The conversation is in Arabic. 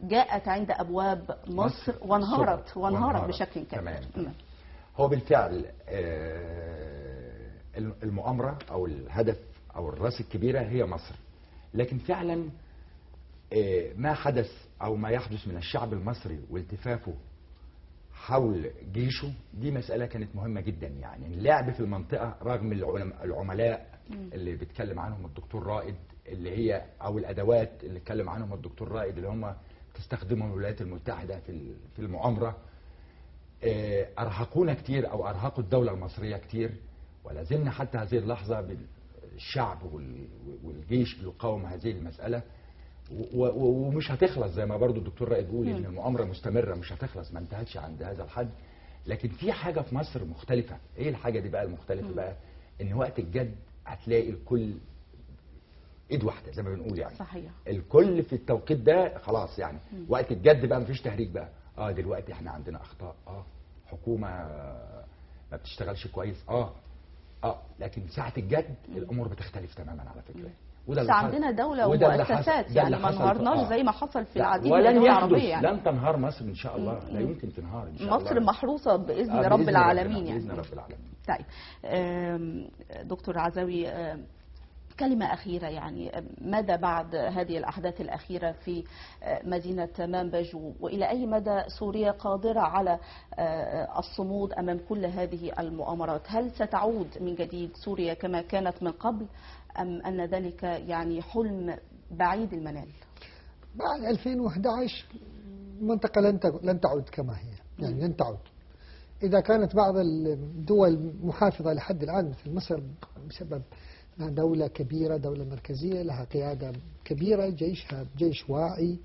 جاءت عند أبواب مصر وانهارت بشكل كبير. هو بالفعل المؤامرة أو الهدف أو الرأس الكبيرة هي مصر، لكن فعلا ما حدث أو ما يحدث من الشعب المصري والتفافه حول جيشه دي مسألة كانت مهمة جدا. يعني اللعب في المنطقة رغم العملاء اللي بيتكلم عنهم الدكتور رائد اللي هي أو الأدوات اللي اتكلم عنهم الدكتور رائد اللي هم تستخدمهم الولايات المتحدة في المؤامرة، أرهقونا كتير أو أرهقوا الدولة المصرية كتير، ولا زلنا حتى هذه اللحظة بالشعب والجيش بيقاوم هذه المسألة، ومش هتخلص زي ما برضو الدكتور رائد بيقول ان المؤامرة مستمرة مش هتخلص، ما انتهتش عند هذا الحد. لكن في حاجة في مصر مختلفة. ايه الحاجة دي بقى المختلفة بقى؟ ان وقت الجد هتلاقي الكل ايد واحدة زي ما بنقول، يعني صحيح. الكل في التوقيت ده خلاص، يعني وقت الجد بقى مفيش تهريج بقى. دلوقتي احنا عندنا اخطاء، حكومة ما بتشتغلش كويس، لكن ساعة الجد الامور بتختلف تماما على فكرة. بس عندنا دولة ومؤسسات يعني ما انهارناش زي ما حصل في العديد من الدول العربية. يعني لن تنهار مصر ان شاء الله، لا يمكن تنهار ان شاء الله. مصر محروسة بإذن رب العالمين يعني. بإذن رب العالمين. طيب دكتور عزوي، كلمة أخيرة، يعني ماذا بعد هذه الأحداث الأخيرة في مدينة منبج، وإلى أي مدى سوريا قادرة على الصمود أمام كل هذه المؤامرات؟ هل ستعود من جديد سوريا كما كانت من قبل، أم أن ذلك يعني حلم بعيد المنال؟ بعد 2011 المنطقة لن تعود كما هي، يعني لن تعود. إذا كانت بعض الدول محافظة لحد الآن مثل مصر بسبب دولة كبيرة، دولة مركزية لها قيادة كبيرة، جيشها جيش واعي،